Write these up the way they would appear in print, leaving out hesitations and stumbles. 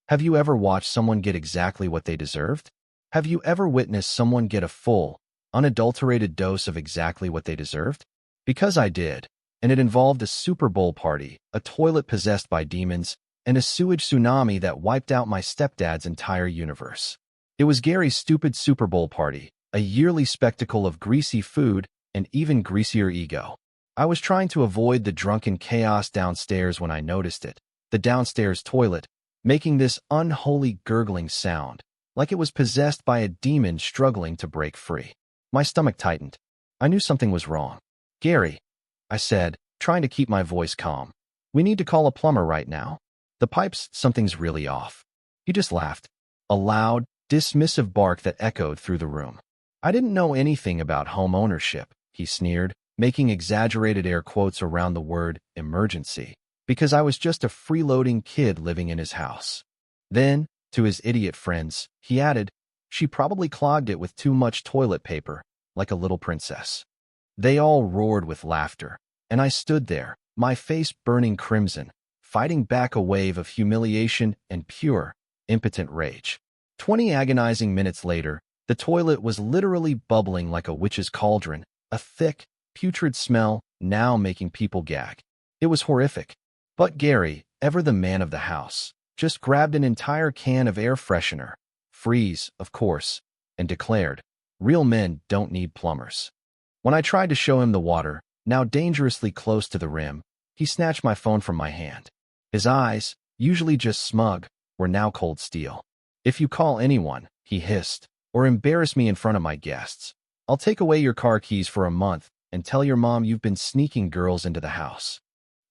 Have you ever watched someone get exactly what they deserved? Have you ever witnessed someone get a full, unadulterated dose of exactly what they deserved? Because I did, and it involved a Super Bowl party, a toilet possessed by demons, and a sewage tsunami that wiped out my stepdad's entire universe. It was Gary's stupid Super Bowl party, a yearly spectacle of greasy food and even greasier ego. I was trying to avoid the drunken chaos downstairs when I noticed it, the downstairs toilet, making this unholy gurgling sound, like it was possessed by a demon struggling to break free. My stomach tightened. I knew something was wrong. "Gary," I said, trying to keep my voice calm. "We need to call a plumber right now. The pipes, something's really off." He just laughed, a loud, dismissive bark that echoed through the room. "I didn't know anything about home ownership," he sneered, making exaggerated air quotes around the word emergency, because I was just a freeloading kid living in his house. Then, to his idiot friends, he added, "She probably clogged it with too much toilet paper, like a little princess." They all roared with laughter, and I stood there, my face burning crimson, fighting back a wave of humiliation and pure, impotent rage. 20 agonizing minutes later, the toilet was literally bubbling like a witch's cauldron, a thick, putrid smell now making people gag. It was horrific. But Gary, ever the man of the house, just grabbed an entire can of air freshener, freeze, of course, and declared, "Real men don't need plumbers." When I tried to show him the water, now dangerously close to the rim, he snatched my phone from my hand. His eyes, usually just smug, were now cold steel. "If you call anyone," he hissed, "or embarrass me in front of my guests, I'll take away your car keys for a month and tell your mom you've been sneaking girls into the house."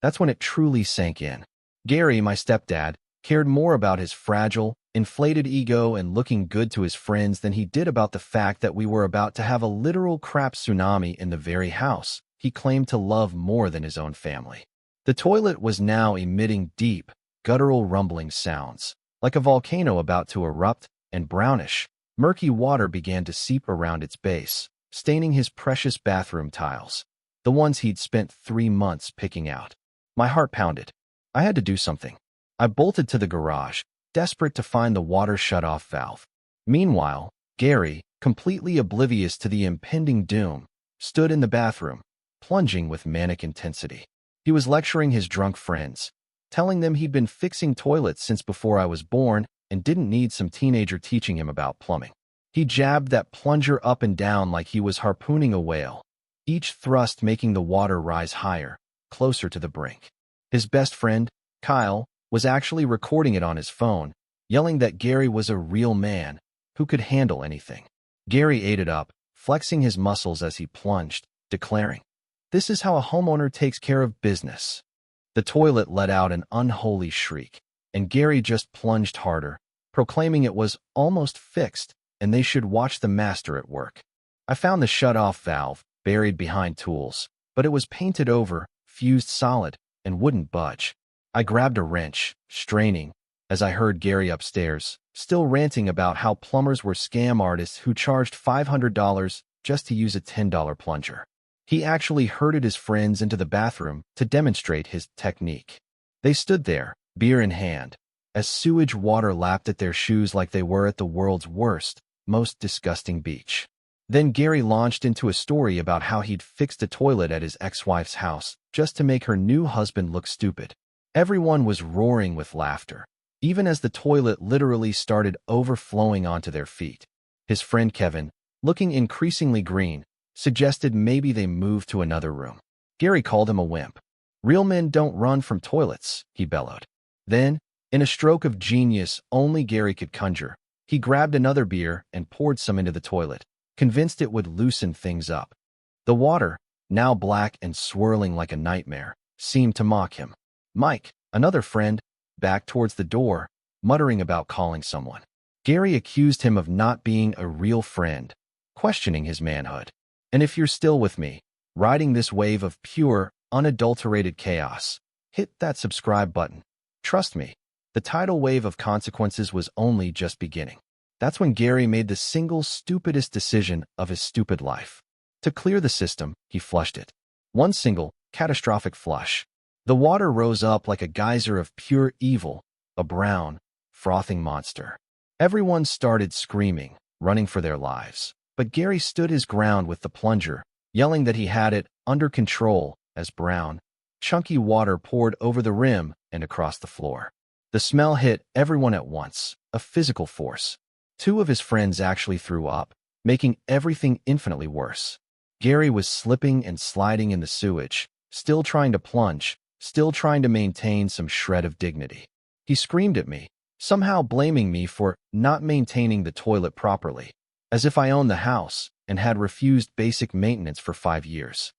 That's when it truly sank in. Gary, my stepdad, cared more about his fragile, inflated ego and looking good to his friends than he did about the fact that we were about to have a literal crap tsunami in the very house he claimed to love more than his own family. The toilet was now emitting deep, guttural rumbling sounds, like a volcano about to erupt, and brownish, murky water began to seep around its base, staining his precious bathroom tiles, the ones he'd spent 3 months picking out. My heart pounded. I had to do something. I bolted to the garage, desperate to find the water shut-off valve. Meanwhile, Gary, completely oblivious to the impending doom, stood in the bathroom, plunging with manic intensity. He was lecturing his drunk friends, telling them he'd been fixing toilets since before I was born and didn't need some teenager teaching him about plumbing. He jabbed that plunger up and down like he was harpooning a whale, each thrust making the water rise higher, closer to the brink. His best friend, Kyle, was actually recording it on his phone, yelling that Gary was a real man who could handle anything. Gary ate it up, flexing his muscles as he plunged, declaring, "This is how a homeowner takes care of business." The toilet let out an unholy shriek, and Gary just plunged harder, proclaiming it was almost fixed and they should watch the master at work. I found the shut-off valve, buried behind tools, but it was painted over, fused solid, and wouldn't budge. I grabbed a wrench, straining, as I heard Gary upstairs, still ranting about how plumbers were scam artists who charged $500 just to use a $10 plunger. He actually herded his friends into the bathroom to demonstrate his technique. They stood there, beer in hand, as sewage water lapped at their shoes like they were at the world's worst, most disgusting beach. Then Gary launched into a story about how he'd fixed a toilet at his ex-wife's house just to make her new husband look stupid. Everyone was roaring with laughter, even as the toilet literally started overflowing onto their feet. His friend Kevin, looking increasingly green, suggested maybe they move to another room. Gary called him a wimp. "Real men don't run from toilets," he bellowed. Then, in a stroke of genius only Gary could conjure, he grabbed another beer and poured some into the toilet, convinced it would loosen things up. The water, now black and swirling like a nightmare, seemed to mock him. Mike, another friend, backed towards the door, muttering about calling someone. Gary accused him of not being a real friend, questioning his manhood. And if you're still with me, riding this wave of pure, unadulterated chaos, hit that subscribe button. Trust me, the tidal wave of consequences was only just beginning. That's when Gary made the single stupidest decision of his stupid life. To clear the system, he flushed it. One single, catastrophic flush. The water rose up like a geyser of pure evil, a brown, frothing monster. Everyone started screaming, running for their lives. But Gary stood his ground with the plunger, yelling that he had it under control as brown, chunky water poured over the rim and across the floor. The smell hit everyone at once, a physical force. Two of his friends actually threw up, making everything infinitely worse. Gary was slipping and sliding in the sewage, still trying to plunge, still trying to maintain some shred of dignity. He screamed at me, somehow blaming me for not maintaining the toilet properly, as if I owned the house and had refused basic maintenance for 5 years.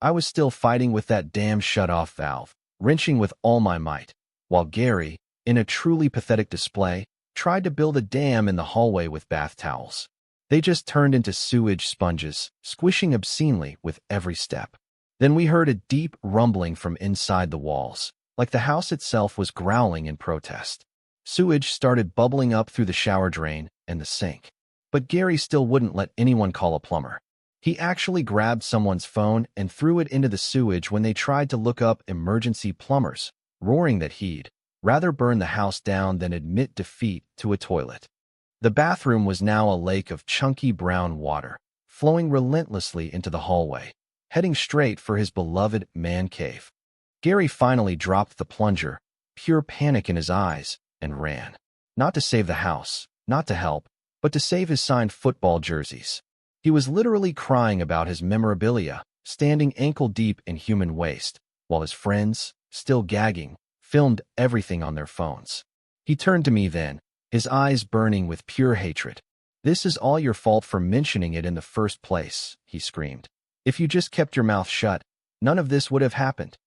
I was still fighting with that damn shut-off valve, wrenching with all my might, while Gary, in a truly pathetic display, tried to build a dam in the hallway with bath towels. They just turned into sewage sponges, squishing obscenely with every step. Then we heard a deep rumbling from inside the walls, like the house itself was growling in protest. Sewage started bubbling up through the shower drain and the sink. But Gary still wouldn't let anyone call a plumber. He actually grabbed someone's phone and threw it into the sewage when they tried to look up emergency plumbers, roaring that he'd rather burn the house down than admit defeat to a toilet. The bathroom was now a lake of chunky brown water, flowing relentlessly into the hallway, heading straight for his beloved man cave. Gary finally dropped the plunger, pure panic in his eyes, and ran. Not to save the house, not to help, but to save his signed football jerseys. He was literally crying about his memorabilia, standing ankle-deep in human waste, while his friends, still gagging, filmed everything on their phones. He turned to me then, his eyes burning with pure hatred. "This is all your fault for mentioning it in the first place," he screamed. "If you just kept your mouth shut, none of this would have happened."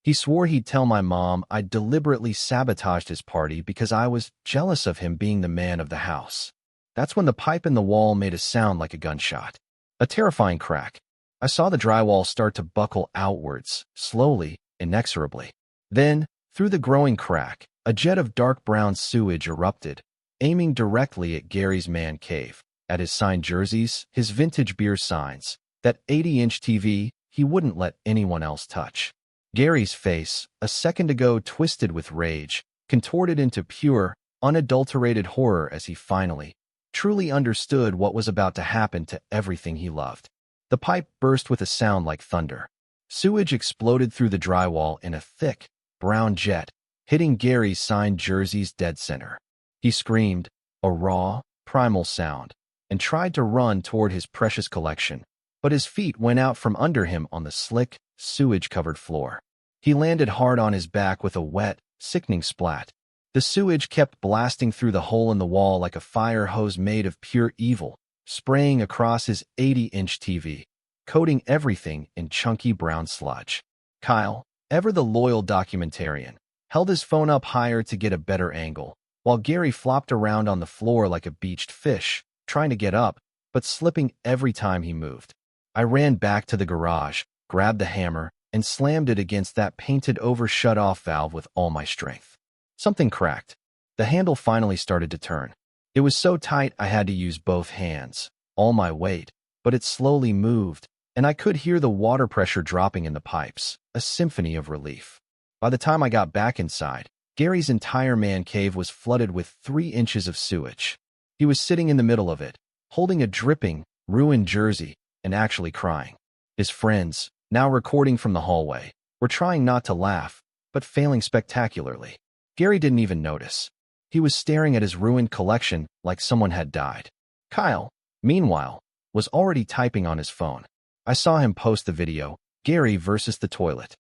He swore he'd tell my mom I'd deliberately sabotaged his party because I was jealous of him being the man of the house. That's when the pipe in the wall made a sound like a gunshot. A terrifying crack. I saw the drywall start to buckle outwards, slowly, inexorably. Then, through the growing crack, a jet of dark brown sewage erupted, aiming directly at Gary's man cave, at his signed jerseys, his vintage beer signs, that 80-inch TV he wouldn't let anyone else touch. Gary's face, a second ago twisted with rage, contorted into pure, unadulterated horror as he finally, truly understood what was about to happen to everything he loved. The pipe burst with a sound like thunder. Sewage exploded through the drywall in a thick, brown jet, hitting Gary's signed jersey's dead center. He screamed, a raw, primal sound, and tried to run toward his precious collection, but his feet went out from under him on the slick, sewage-covered floor. He landed hard on his back with a wet, sickening splat. The sewage kept blasting through the hole in the wall like a fire hose made of pure evil, spraying across his 80-inch TV, coating everything in chunky brown sludge. Kyle, ever the loyal documentarian, held his phone up higher to get a better angle, while Gary flopped around on the floor like a beached fish, trying to get up, but slipping every time he moved. I ran back to the garage, grabbed the hammer, and slammed it against that painted-over shut-off valve with all my strength. Something cracked. The handle finally started to turn. It was so tight I had to use both hands, all my weight, but it slowly moved, and I could hear the water pressure dropping in the pipes, a symphony of relief. By the time I got back inside, Gary's entire man cave was flooded with 3 inches of sewage. He was sitting in the middle of it, holding a dripping, ruined jersey, and actually crying. His friends, now recording from the hallway, were trying not to laugh, but failing spectacularly. Gary didn't even notice. He was staring at his ruined collection like someone had died. Kyle, meanwhile, was already typing on his phone. I saw him post the video, Gary versus the toilet.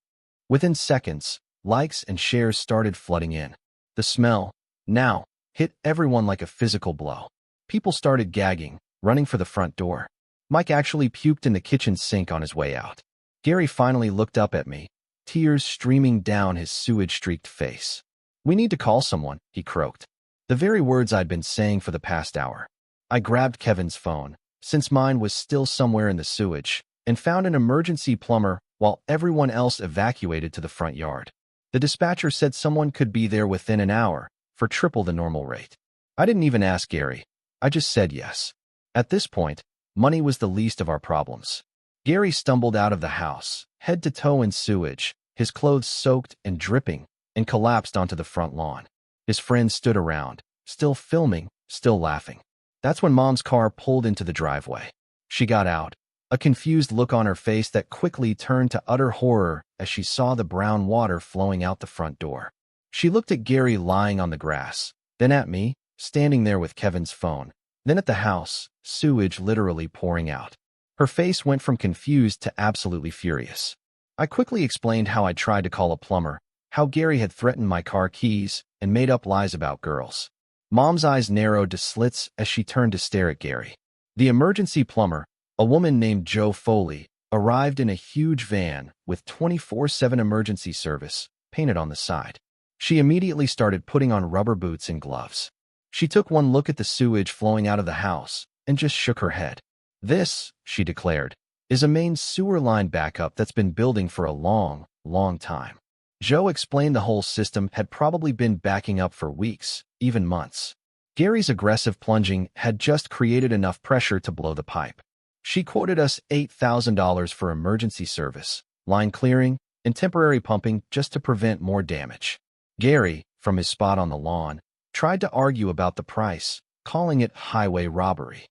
Within seconds, likes and shares started flooding in. The smell, now, hit everyone like a physical blow. People started gagging, running for the front door. Mike actually puked in the kitchen sink on his way out. Gary finally looked up at me, tears streaming down his sewage-streaked face. "We need to call someone," he croaked. The very words I'd been saying for the past hour. I grabbed Kevin's phone, since mine was still somewhere in the sewage, and found an emergency plumber while everyone else evacuated to the front yard. The dispatcher said someone could be there within an hour, for triple the normal rate. I didn't even ask Gary. I just said yes. At this point, money was the least of our problems. Gary stumbled out of the house, head to toe in sewage, his clothes soaked and dripping, and collapsed onto the front lawn. His friends stood around, still filming, still laughing. That's when Mom's car pulled into the driveway. She got out, a confused look on her face that quickly turned to utter horror as she saw the brown water flowing out the front door. She looked at Gary lying on the grass, then at me, standing there with Kevin's phone, then at the house, sewage literally pouring out. Her face went from confused to absolutely furious. I quickly explained how I tried to call a plumber, how Gary had threatened my car keys, and made up lies about girls. Mom's eyes narrowed to slits as she turned to stare at Gary. The emergency plumber, a woman named Joe Foley, arrived in a huge van with 24/7 emergency service painted on the side. She immediately started putting on rubber boots and gloves. She took one look at the sewage flowing out of the house and just shook her head. "This," she declared, "is a main sewer line backup that's been building for a long, long time." Joe explained the whole system had probably been backing up for weeks, even months. Gary's aggressive plunging had just created enough pressure to blow the pipe. She quoted us $8,000 for emergency service, line clearing, and temporary pumping just to prevent more damage. Gary, from his spot on the lawn, tried to argue about the price, calling it highway robbery.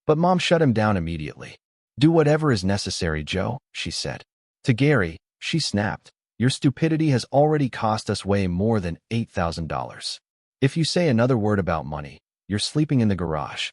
But Mom shut him down immediately. "Do whatever is necessary, Joe," she said. To Gary, she snapped, "Your stupidity has already cost us way more than $8,000. If you say another word about money, you're sleeping in the garage."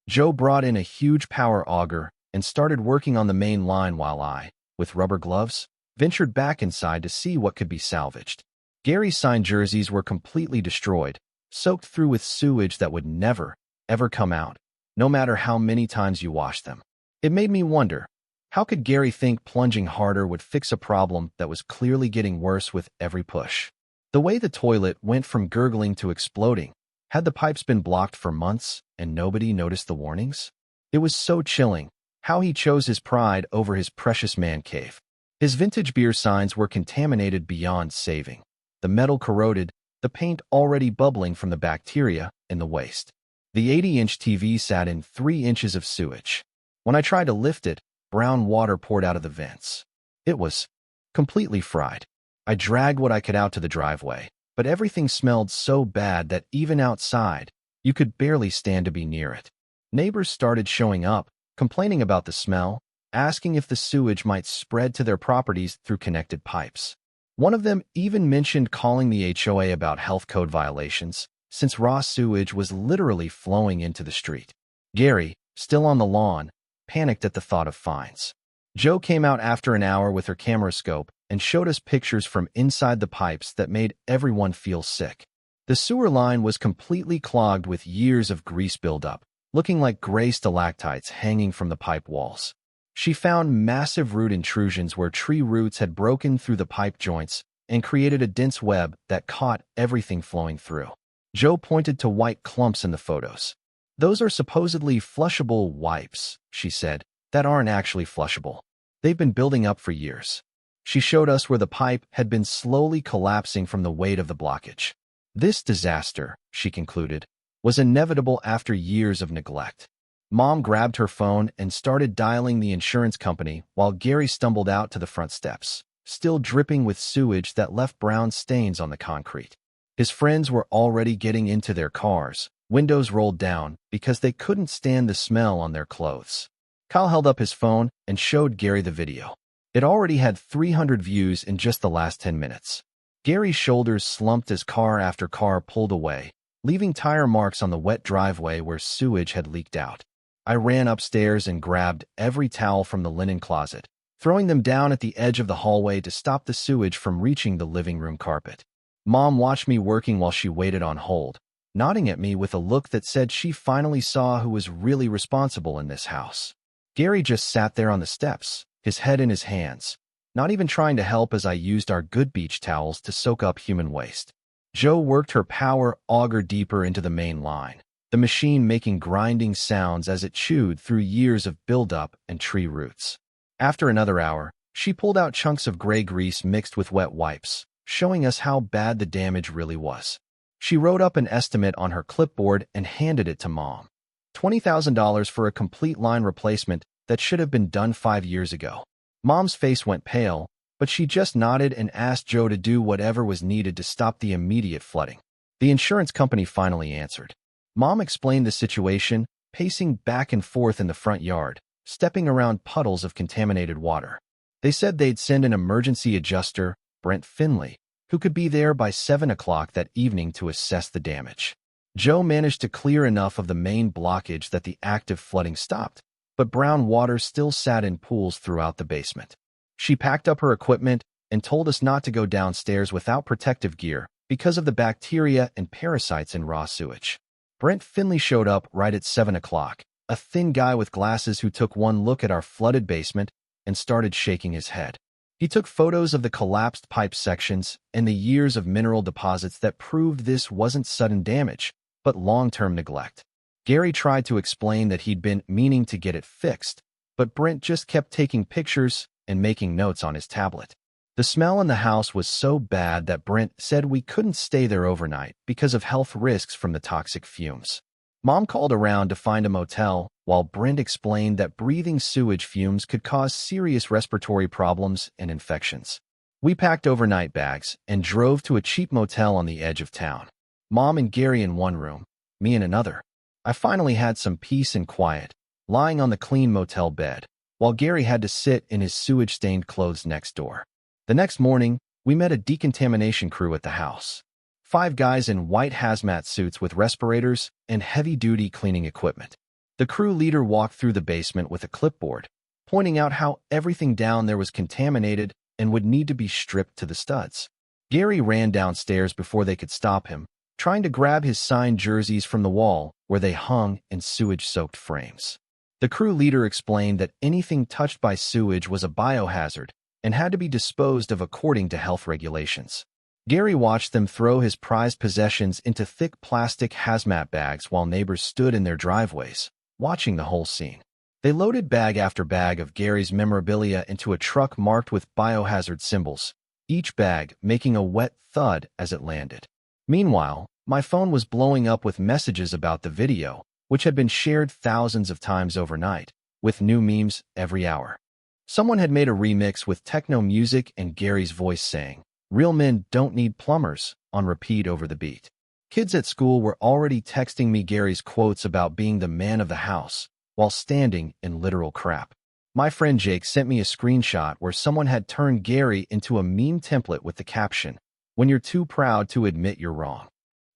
Joe brought in a huge power auger and started working on the main line while I, with rubber gloves, ventured back inside to see what could be salvaged. Gary's signed jerseys were completely destroyed, soaked through with sewage that would never, ever come out, no matter how many times you washed them. It made me wonder, how could Gary think plunging harder would fix a problem that was clearly getting worse with every push? The way the toilet went from gurgling to exploding, had the pipes been blocked for months and nobody noticed the warnings? It was so chilling, how he chose his pride over his precious man cave. His vintage beer signs were contaminated beyond saving. The metal corroded, the paint already bubbling from the bacteria in the waste. The 80-inch TV sat in 3 inches of sewage. When I tried to lift it, brown water poured out of the vents. It was completely fried. I dragged what I could out to the driveway, but everything smelled so bad that even outside, you could barely stand to be near it. Neighbors started showing up, complaining about the smell, asking if the sewage might spread to their properties through connected pipes. One of them even mentioned calling the HOA about health code violations, since raw sewage was literally flowing into the street. Gary, still on the lawn, panicked at the thought of fines. Joe came out after an hour with her camera scope and showed us pictures from inside the pipes that made everyone feel sick. The sewer line was completely clogged with years of grease buildup, looking like gray stalactites hanging from the pipe walls. She found massive root intrusions where tree roots had broken through the pipe joints and created a dense web that caught everything flowing through. Joe pointed to white clumps in the photos. "Those are supposedly flushable wipes," she said, "that aren't actually flushable. They've been building up for years." She showed us where the pipe had been slowly collapsing from the weight of the blockage. This disaster, she concluded, was inevitable after years of neglect. Mom grabbed her phone and started dialing the insurance company while Gary stumbled out to the front steps, still dripping with sewage that left brown stains on the concrete. His friends were already getting into their cars, windows rolled down, because they couldn't stand the smell on their clothes. Kyle held up his phone and showed Gary the video. It already had 300 views in just the last 10 minutes. Gary's shoulders slumped as car after car pulled away, leaving tire marks on the wet driveway where sewage had leaked out. I ran upstairs and grabbed every towel from the linen closet, throwing them down at the edge of the hallway to stop the sewage from reaching the living room carpet. Mom watched me working while she waited on hold, nodding at me with a look that said she finally saw who was really responsible in this house. Gary just sat there on the steps, his head in his hands, not even trying to help as I used our good beach towels to soak up human waste. Joe worked her power auger deeper into the main line, the machine making grinding sounds as it chewed through years of buildup and tree roots. After another hour, she pulled out chunks of gray grease mixed with wet wipes, showing us how bad the damage really was. She wrote up an estimate on her clipboard and handed it to Mom. $20,000 for a complete line replacement that should have been done 5 years ago. Mom's face went pale, but she just nodded and asked Joe to do whatever was needed to stop the immediate flooding. The insurance company finally answered. Mom explained the situation, pacing back and forth in the front yard, stepping around puddles of contaminated water. They said they'd send an emergency adjuster, Brent Finley, who could be there by 7 o'clock that evening to assess the damage. Joe managed to clear enough of the main blockage that the active flooding stopped, but brown water still sat in pools throughout the basement. She packed up her equipment and told us not to go downstairs without protective gear because of the bacteria and parasites in raw sewage. Brent Finley showed up right at 7 o'clock, a thin guy with glasses who took one look at our flooded basement and started shaking his head. He took photos of the collapsed pipe sections and the years of mineral deposits that proved this wasn't sudden damage, but long-term neglect. Gary tried to explain that he'd been meaning to get it fixed, but Brent just kept taking pictures and making notes on his tablet. The smell in the house was so bad that Brent said we couldn't stay there overnight because of health risks from the toxic fumes. Mom called around to find a motel, while Brent explained that breathing sewage fumes could cause serious respiratory problems and infections. We packed overnight bags and drove to a cheap motel on the edge of town. Mom and Gary in one room, me in another. I finally had some peace and quiet, lying on the clean motel bed, while Gary had to sit in his sewage-stained clothes next door. The next morning, we met a decontamination crew at the house. 5 guys in white hazmat suits with respirators and heavy-duty cleaning equipment. The crew leader walked through the basement with a clipboard, pointing out how everything down there was contaminated and would need to be stripped to the studs. Gary ran downstairs before they could stop him, trying to grab his signed jerseys from the wall where they hung in sewage-soaked frames. The crew leader explained that anything touched by sewage was a biohazard and had to be disposed of according to health regulations. Gary watched them throw his prized possessions into thick plastic hazmat bags while neighbors stood in their driveways, watching the whole scene. They loaded bag after bag of Gary's memorabilia into a truck marked with biohazard symbols, each bag making a wet thud as it landed. Meanwhile, my phone was blowing up with messages about the video, which had been shared thousands of times overnight, with new memes every hour. Someone had made a remix with techno music and Gary's voice saying, "Real men don't need plumbers," on repeat over the beat. Kids at school were already texting me Gary's quotes about being the man of the house, while standing in literal crap. My friend Jake sent me a screenshot where someone had turned Gary into a meme template with the caption, "When you're too proud to admit you're wrong."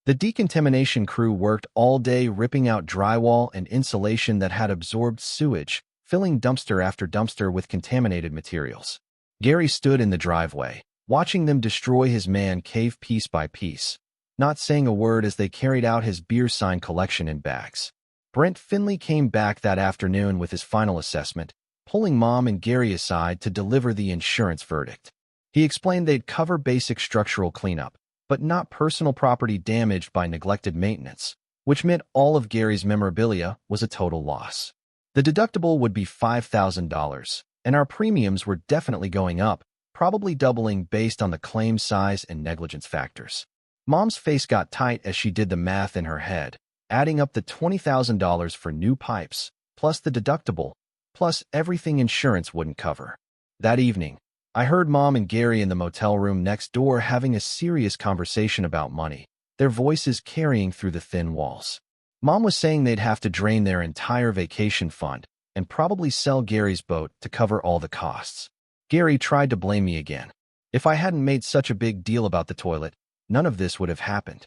The decontamination crew worked all day ripping out drywall and insulation that had absorbed sewage, filling dumpster after dumpster with contaminated materials. Gary stood in the driveway, watching them destroy his man cave piece by piece, not saying a word as they carried out his beer sign collection in bags. Brent Finley came back that afternoon with his final assessment, pulling Mom and Gary aside to deliver the insurance verdict. He explained they'd cover basic structural cleanup, but not personal property damaged by neglected maintenance, which meant all of Gary's memorabilia was a total loss. The deductible would be $5,000, and our premiums were definitely going up, probably doubling based on the claim size and negligence factors. Mom's face got tight as she did the math in her head, adding up the $20,000 for new pipes, plus the deductible, plus everything insurance wouldn't cover. That evening, I heard Mom and Gary in the motel room next door having a serious conversation about money, their voices carrying through the thin walls. Mom was saying they'd have to drain their entire vacation fund and probably sell Gary's boat to cover all the costs. Gary tried to blame me again. If I hadn't made such a big deal about the toilet, none of this would have happened.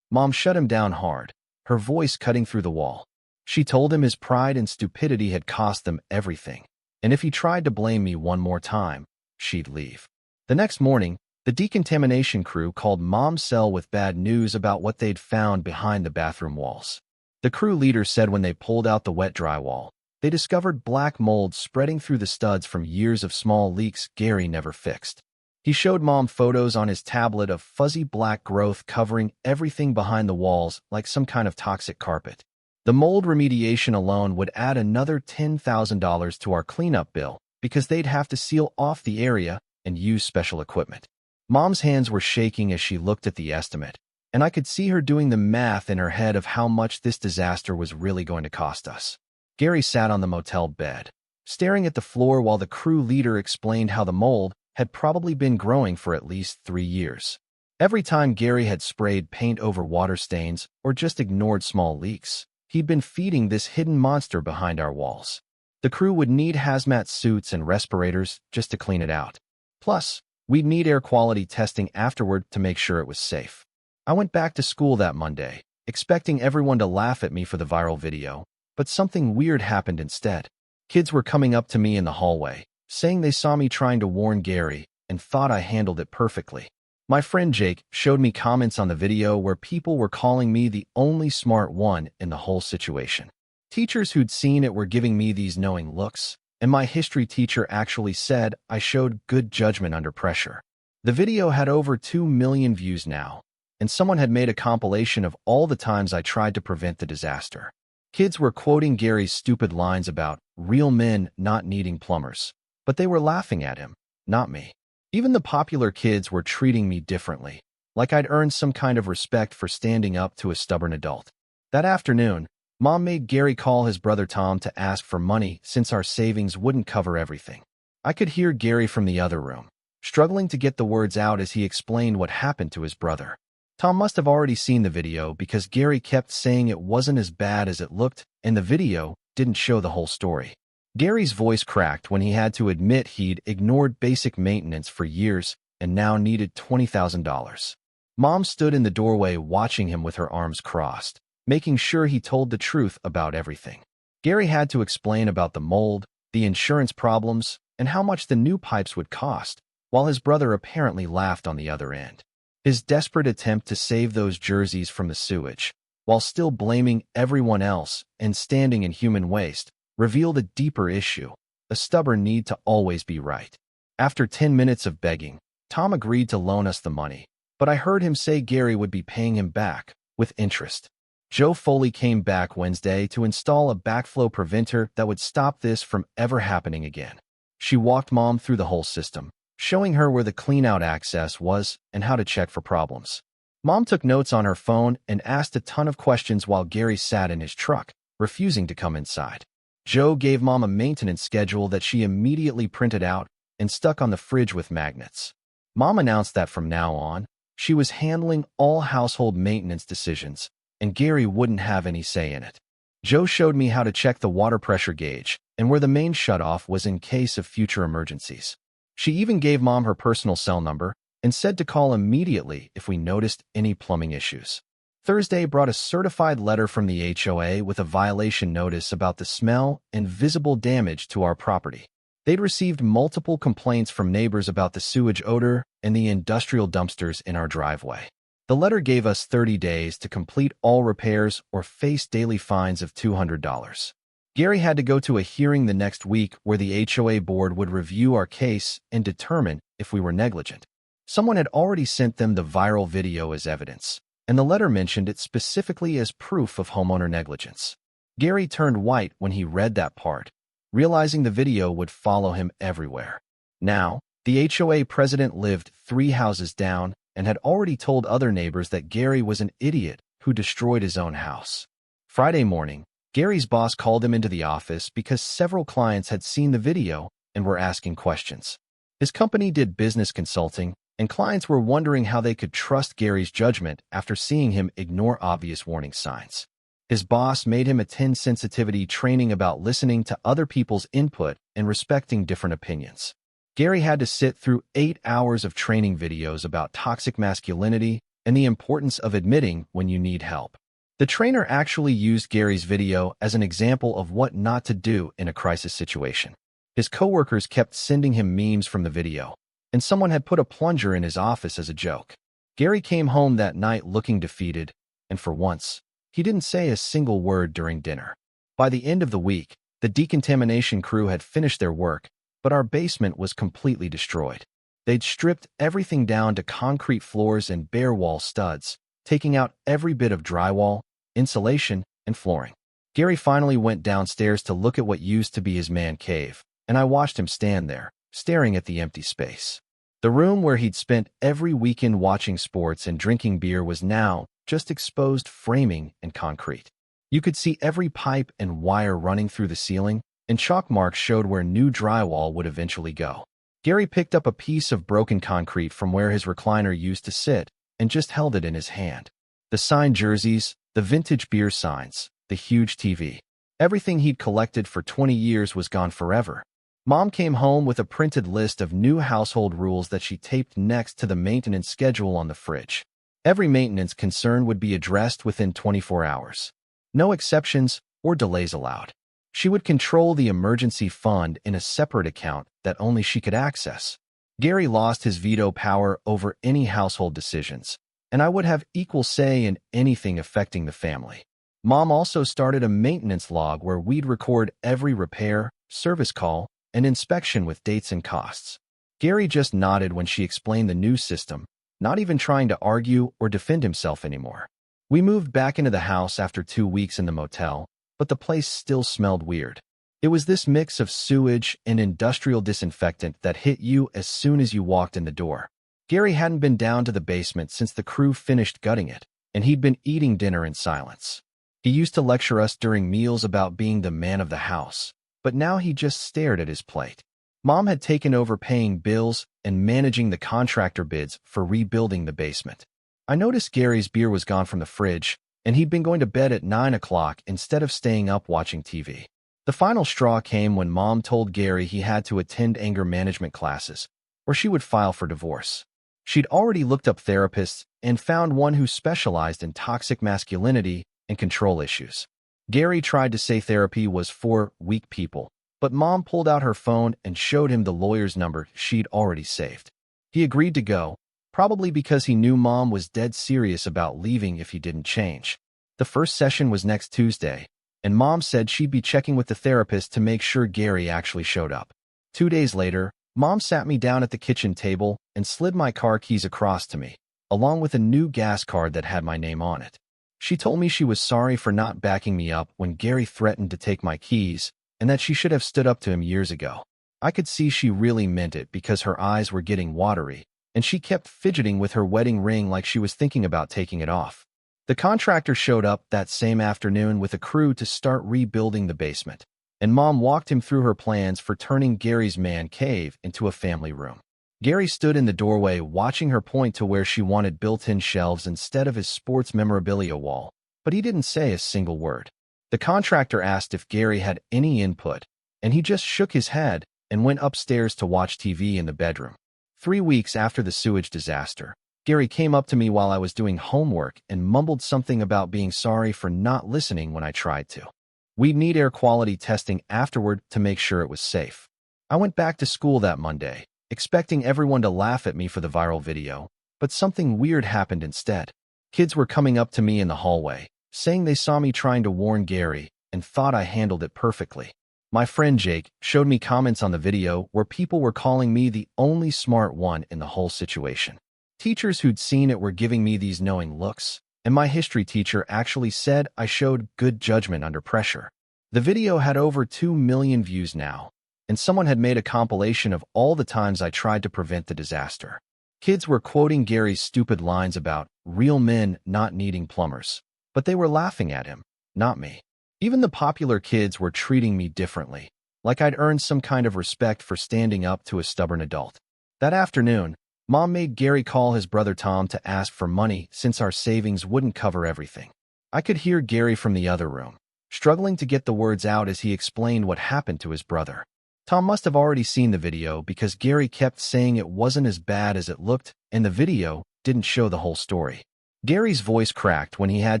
Mom shut him down hard, her voice cutting through the wall. She told him his pride and stupidity had cost them everything, and if he tried to blame me one more time, she'd leave. The next morning, the decontamination crew called Mom's cell with bad news about what they'd found behind the bathroom walls. The crew leader said when they pulled out the wet drywall, they discovered black mold spreading through the studs from years of small leaks Gary never fixed. He showed Mom photos on his tablet of fuzzy black growth covering everything behind the walls like some kind of toxic carpet. The mold remediation alone would add another $10,000 to our cleanup bill because they'd have to seal off the area and use special equipment. Mom's hands were shaking as she looked at the estimate, and I could see her doing the math in her head of how much this disaster was really going to cost us. Gary sat on the motel bed, staring at the floor while the crew leader explained how the mold had probably been growing for at least 3 years. Every time Gary had sprayed paint over water stains or just ignored small leaks, he'd been feeding this hidden monster behind our walls. The crew would need hazmat suits and respirators just to clean it out. Plus, we'd need air quality testing afterward to make sure it was safe. I went back to school that Monday, expecting everyone to laugh at me for the viral video, but something weird happened instead. Kids were coming up to me in the hallway, saying they saw me trying to warn Gary and thought I handled it perfectly. My friend Jake showed me comments on the video where people were calling me the only smart one in the whole situation. Teachers who'd seen it were giving me these knowing looks, and my history teacher actually said I showed good judgment under pressure. The video had over 2 million views now, and someone had made a compilation of all the times I tried to prevent the disaster. Kids were quoting Gary's stupid lines about real men not needing plumbers, but they were laughing at him, not me. Even the popular kids were treating me differently, like I'd earned some kind of respect for standing up to a stubborn adult. That afternoon, Mom made Gary call his brother Tom to ask for money since our savings wouldn't cover everything. I could hear Gary from the other room, struggling to get the words out as he explained what happened to his brother. Tom must have already seen the video because Gary kept saying it wasn't as bad as it looked, and the video didn't show the whole story. Gary's voice cracked when he had to admit he'd ignored basic maintenance for years and now needed $20,000. Mom stood in the doorway watching him with her arms crossed, making sure he told the truth about everything. Gary had to explain about the mold, the insurance problems, and how much the new pipes would cost, while his brother apparently laughed on the other end. His desperate attempt to save those jerseys from the sewage, while still blaming everyone else and standing in human waste, revealed a deeper issue, a stubborn need to always be right. After 10 minutes of begging, Tom agreed to loan us the money, but I heard him say Gary would be paying him back, with interest. Joe Foley came back Wednesday to install a backflow preventer that would stop this from ever happening again. She walked Mom through the whole system, showing her where the cleanout access was and how to check for problems. Mom took notes on her phone and asked a ton of questions while Gary sat in his truck, refusing to come inside. Joe gave Mom a maintenance schedule that she immediately printed out and stuck on the fridge with magnets. Mom announced that from now on, she was handling all household maintenance decisions, and Gary wouldn't have any say in it. Joe showed me how to check the water pressure gauge and where the main shutoff was in case of future emergencies. She even gave Mom her personal cell number and said to call immediately if we noticed any plumbing issues. Thursday brought a certified letter from the HOA with a violation notice about the smell and visible damage to our property. They'd received multiple complaints from neighbors about the sewage odor and the industrial dumpsters in our driveway. The letter gave us 30 days to complete all repairs or face daily fines of $200. Gary had to go to a hearing the next week where the HOA board would review our case and determine if we were negligent. Someone had already sent them the viral video as evidence, and the letter mentioned it specifically as proof of homeowner negligence. Gary turned white when he read that part, realizing the video would follow him everywhere. Now, the HOA president lived 3 houses down and had already told other neighbors that Gary was an idiot who destroyed his own house. Friday morning, Gary's boss called him into the office because several clients had seen the video and were asking questions. His company did business consulting, and clients were wondering how they could trust Gary's judgment after seeing him ignore obvious warning signs. His boss made him attend sensitivity training about listening to other people's input and respecting different opinions. Gary had to sit through 8 hours of training videos about toxic masculinity and the importance of admitting when you need help. The trainer actually used Gary's video as an example of what not to do in a crisis situation. His coworkers kept sending him memes from the video, and someone had put a plunger in his office as a joke. Gary came home that night looking defeated, and for once, he didn't say a single word during dinner. By the end of the week, the decontamination crew had finished their work, but our basement was completely destroyed. They'd stripped everything down to concrete floors and bare wall studs, taking out every bit of drywall, insulation, and flooring. Gary finally went downstairs to look at what used to be his man cave, and I watched him stand there, staring at the empty space. The room where he'd spent every weekend watching sports and drinking beer was now just exposed framing and concrete. You could see every pipe and wire running through the ceiling, and chalk marks showed where new drywall would eventually go. Gary picked up a piece of broken concrete from where his recliner used to sit and just held it in his hand. The signed jerseys, the vintage beer signs, the huge TV. Everything he'd collected for 20 years was gone forever. Mom came home with a printed list of new household rules that she taped next to the maintenance schedule on the fridge. Every maintenance concern would be addressed within 24 hours. No exceptions or delays allowed. She would control the emergency fund in a separate account that only she could access. Gary lost his veto power over any household decisions, and I would have equal say in anything affecting the family. Mom also started a maintenance log where we'd record every repair, service call, and inspection with dates and costs. Gary just nodded when she explained the new system, not even trying to argue or defend himself anymore. We moved back into the house after 2 weeks in the motel, but the place still smelled weird. It was this mix of sewage and industrial disinfectant that hit you as soon as you walked in the door. Gary hadn't been down to the basement since the crew finished gutting it, and he'd been eating dinner in silence. He used to lecture us during meals about being the man of the house, but now he just stared at his plate. Mom had taken over paying bills and managing the contractor bids for rebuilding the basement. I noticed Gary's beer was gone from the fridge, and he'd been going to bed at 9 o'clock instead of staying up watching TV. The final straw came when Mom told Gary he had to attend anger management classes, or she would file for divorce. She'd already looked up therapists and found one who specialized in toxic masculinity and control issues. Gary tried to say therapy was for weak people, but Mom pulled out her phone and showed him the lawyer's number she'd already saved. He agreed to go, probably because he knew Mom was dead serious about leaving if he didn't change. The first session was next Tuesday, and Mom said she'd be checking with the therapist to make sure Gary actually showed up. 2 days later, Mom sat me down at the kitchen table and slid my car keys across to me, along with a new gas card that had my name on it. She told me she was sorry for not backing me up when Gary threatened to take my keys, and that she should have stood up to him years ago. I could see she really meant it because her eyes were getting watery, and she kept fidgeting with her wedding ring like she was thinking about taking it off. The contractor showed up that same afternoon with a crew to start rebuilding the basement, and Mom walked him through her plans for turning Gary's man cave into a family room. Gary stood in the doorway watching her point to where she wanted built-in shelves instead of his sports memorabilia wall, but he didn't say a single word. The contractor asked if Gary had any input, and he just shook his head and went upstairs to watch TV in the bedroom. 3 weeks after the sewage disaster, Gary came up to me while I was doing homework and mumbled something about being sorry for not listening when I tried to. We'd need air quality testing afterward to make sure it was safe. I went back to school that Monday, expecting everyone to laugh at me for the viral video, but something weird happened instead. Kids were coming up to me in the hallway, saying they saw me trying to warn Gary and thought I handled it perfectly. My friend Jake showed me comments on the video where people were calling me the only smart one in the whole situation. Teachers who'd seen it were giving me these knowing looks, and my history teacher actually said I showed good judgment under pressure. The video had over 2 million views now, and someone had made a compilation of all the times I tried to prevent the disaster. Kids were quoting Gary's stupid lines about real men not needing plumbers, but they were laughing at him, not me. Even the popular kids were treating me differently, like I'd earned some kind of respect for standing up to a stubborn adult. That afternoon, Mom made Gary call his brother Tom to ask for money since our savings wouldn't cover everything. I could hear Gary from the other room, struggling to get the words out as he explained what happened to his brother. Tom must have already seen the video because Gary kept saying it wasn't as bad as it looked, and the video didn't show the whole story. Gary's voice cracked when he had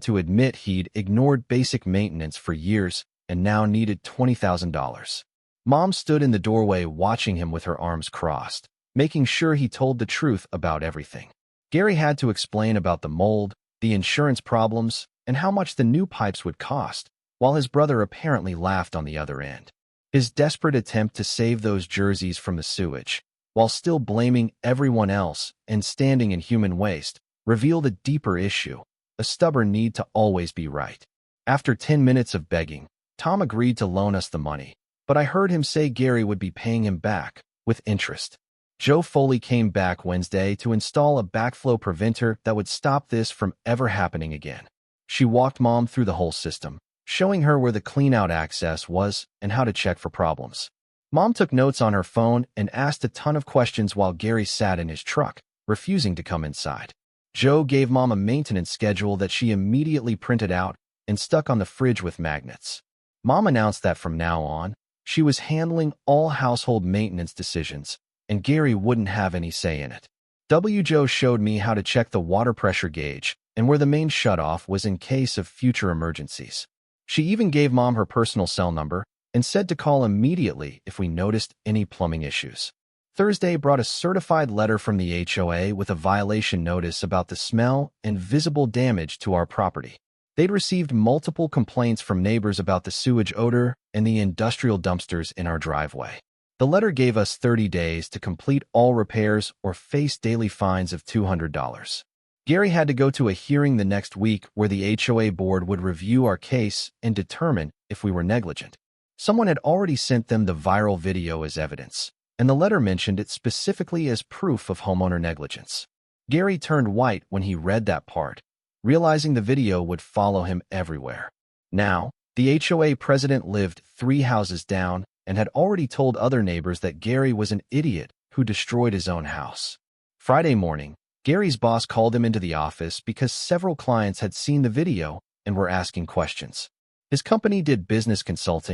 to admit he'd ignored basic maintenance for years and now needed $20,000. Mom stood in the doorway watching him with her arms crossed, making sure he told the truth about everything. Gary had to explain about the mold, the insurance problems, and how much the new pipes would cost, while his brother apparently laughed on the other end. His desperate attempt to save those jerseys from the sewage, while still blaming everyone else and standing in human waste, revealed a deeper issue, a stubborn need to always be right. After 10 minutes of begging, Tom agreed to loan us the money, but I heard him say Gary would be paying him back, with interest. Joe Foley came back Wednesday to install a backflow preventer that would stop this from ever happening again. She walked Mom through the whole system, showing her where the cleanout access was and how to check for problems. Mom took notes on her phone and asked a ton of questions while Gary sat in his truck, refusing to come inside. Joe gave Mom a maintenance schedule that she immediately printed out and stuck on the fridge with magnets. Mom announced that from now on, she was handling all household maintenance decisions, and Gary wouldn't have any say in it. Joe showed me how to check the water pressure gauge and where the main shutoff was in case of future emergencies. She even gave Mom her personal cell number and said to call immediately if we noticed any plumbing issues. Thursday brought a certified letter from the HOA with a violation notice about the smell and visible damage to our property. They'd received multiple complaints from neighbors about the sewage odor and the industrial dumpsters in our driveway. The letter gave us 30 days to complete all repairs or face daily fines of $200. Gary had to go to a hearing the next week where the HOA board would review our case and determine if we were negligent. Someone had already sent them the viral video as evidence, and the letter mentioned it specifically as proof of homeowner negligence. Gary turned white when he read that part, realizing the video would follow him everywhere. Now, the HOA president lived 3 houses down and had already told other neighbors that Gary was an idiot who destroyed his own house. Friday morning, Gary's boss called him into the office because several clients had seen the video and were asking questions. His company did business consulting